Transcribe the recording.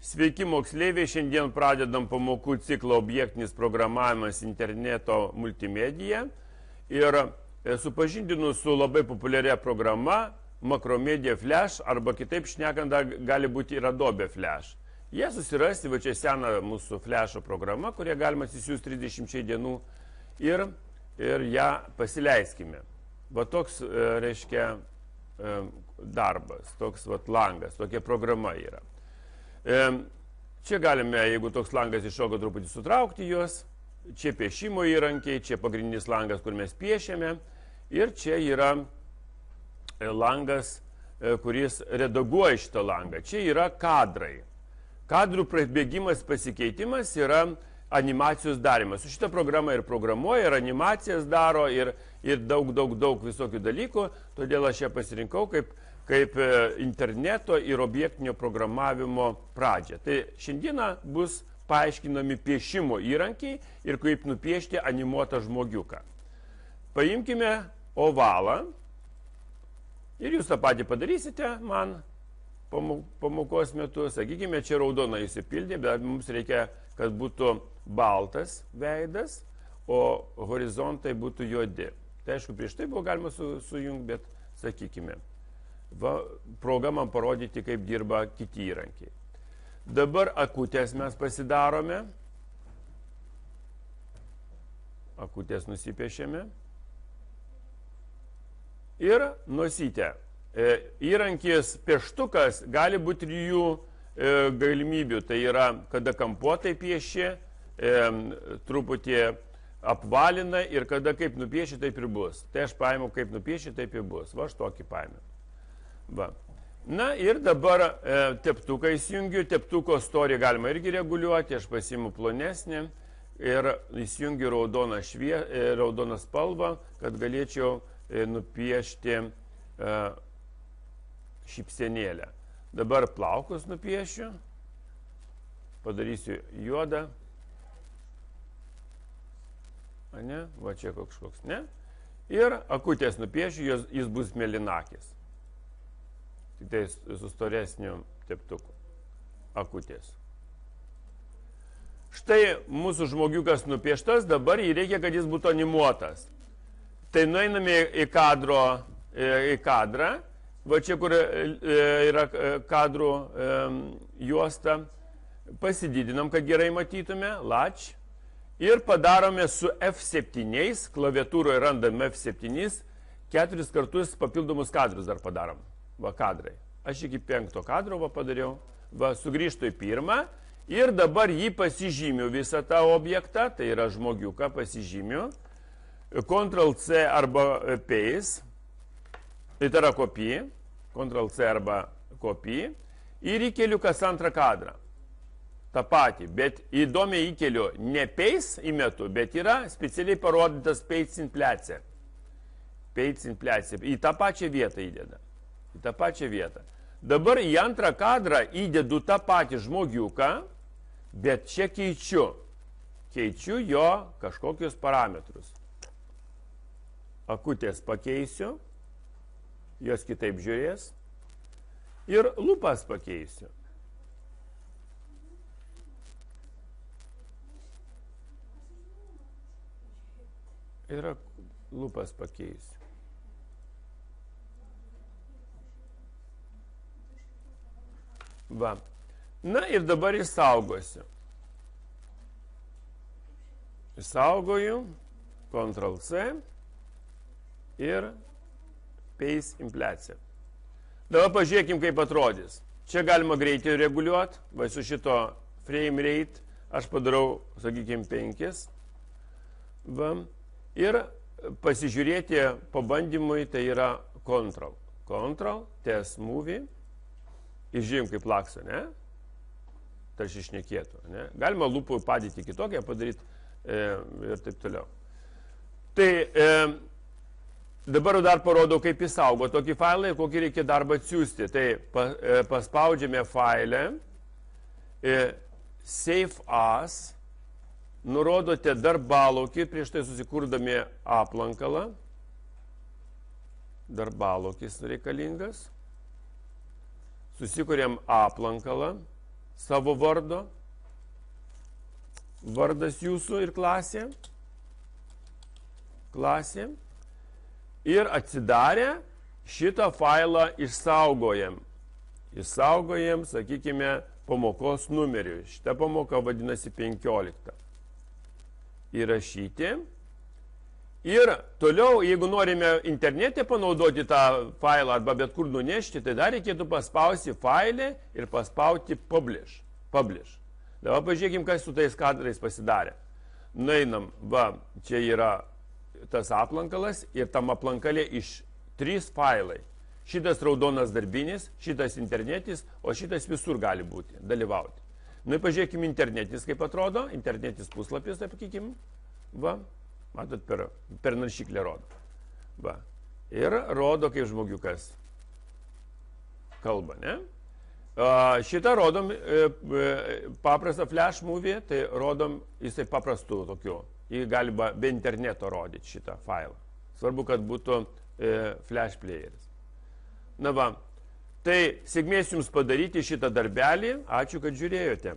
Sveiki moksleiviai, šiandien pradedam pamokų ciklą objektinis programavimas interneto multimedija ir supažindinu su labai populiaria programa Macromedia Flash arba kitaip šnekant gali būti ir Adobe Flash. Jie susirasti, va čia sena mūsų Flash'o programa, kurią galima atsisiųsti 30 dienų ir ją pasileiskime. Va toks, reiškia, darbas, toks va langas, tokia programa yra. Čia galime, jeigu toks langas iššoka, truputį sutraukti juos. Čia piešimo įrankiai, čia pagrindinis langas, kur mes piešiame. Ir čia yra langas, kuris redaguoja šitą langą. Čia yra kadrai. Kadrų prabėgimas, pasikeitimas yra animacijos darimas. Su šitą programą ir programuoja, ir animacijas daro, ir daug visokių dalykų. Todėl aš ją pasirinkau kaip interneto ir objektinio programavimo pradžią. Tai šiandieną bus paaiškinami piešimo įrankiai ir kaip nupiešti animuotą žmogiuką. Paimkime ovalą ir jūs tą patį padarysite man pamokos metu. Sakykime, čia raudona įsipildė, bet mums reikia, kad būtų baltas veidas, o horizontai būtų juodi. Tai aišku, prieš tai buvo galima sujungti, bet sakykime, proga man parodyti, kaip dirba kiti įrankiai. Dabar akutės mes pasidarome. Akutės nusipiešiame. Ir nosytę. Įrankis pieštukas gali būti trijų galimybių. Tai yra, kada kampuotai pieši, truputį apvalina ir kada kaip nupieši, taip ir bus. Tai aš paimu, kaip nupieši, taip ir bus. Va, aš tokį paimiu. Va. Na ir dabar teptuką įsijungiu. Teptuko storį galima irgi reguliuoti. Aš pasiimu plonesnį ir įsijungiu raudoną spalvą, kad galėčiau nupiešti šypsenėlę. Dabar plaukus nupiešiu. Padarysiu juodą. Ne? Va čia kažkoks, ne? Ir akutės nupiešiu, jis bus mėlynakis. Tik tai su storesniu teptuku. Akutės. Štai mūsų žmogiukas nupieštas, dabar jį reikia, kad jis būtų animuotas. Tai nueiname į kadrą, va čia, kur yra kadrų juosta, pasididinam, kad gerai matytume, lač, ir padarome su F7, klaviatūroje randame F7, 4 kartus papildomus kadrus dar padarom. Va kadrai. Aš iki 5 kadro va padariau, va sugrįžtu į 1 ir dabar jį pasižymiu visą tą objektą, tai yra žmogiuką pasižymiu, Ctrl-C arba Paste, tai yra copy, Ctrl-C arba copy ir įkeliu kas antrą kadrą. Ta patį, bet įdomiai įkeliu ne Paste įmetu, bet yra specialiai parodytas Paste infliacija. Paste infliacija. Į tą pačią vietą įdeda. Į tą pačią vietą. Dabar į antrą kadrą įdedu tą patį žmogiuką, bet čia keičiu. Keičiu jo kažkokius parametrus. Akutės pakeisiu, jos kitaip žiūrės. Ir lūpas pakeisiu. Ir lūpas pakeisiu. Va. Na ir dabar išsaugosiu. Išsaugoju, Ctrl-C ir Paste infliacija. Dabar pažiūrėkim, kaip atrodys. Čia galima greitį reguliuoti, va su šito frame rate aš padarau, sakykime, 5. Va. Ir pasižiūrėti pabandymui, tai yra Ctrl. Ctrl, Test Movie. Ir žiūrim, kaip lakso, ne? Tarsi šnekėtų, ne? Galima lūpų padėti kitokią padaryti ir taip toliau. Tai dabar dar parodau, kaip įsaugo tokį failą ir kokį reikia darbą atsiųsti. Tai paspaudžiame failę, Save As, nurodote darbalaukį, prieš tai susikurdami aplankalą. Darbalaukis reikalingas. Susikuriam aplankalą, savo vardo, vardas jūsų ir klasė, ir atsidarę šitą failą išsaugojam. Išsaugojam, sakykime, pamokos numeriu. Šitą pamoką vadinasi 15. Įrašyti. Ir toliau, jeigu norime internete panaudoti tą failą arba bet kur nunešti, tai dar reikėtų paspausti failį ir paspauti publish. Dabar pažiūrėkim, kas su tais kadrais pasidarė. Nueinam, va, čia yra tas aplankalas ir tam aplankalė iš 3 failai. Šitas raudonas darbinis, šitas internetis, o šitas visur gali būti, dalyvauti. Nu, pažiūrėkim internetis, kaip atrodo, internetis puslapis, taip sakykim, va, matot, per naršyklę rodo. Va, ir rodo, kaip žmogiukas kalba, ne? Šitą rodom paprastą flash movie, tai rodom jisai paprastų tokių. Jį gali be interneto rodyti šitą failą. Svarbu, kad būtų flash playeris. Na va, tai sėkmės jums padaryti šitą darbelį. Ačiū, kad žiūrėjote.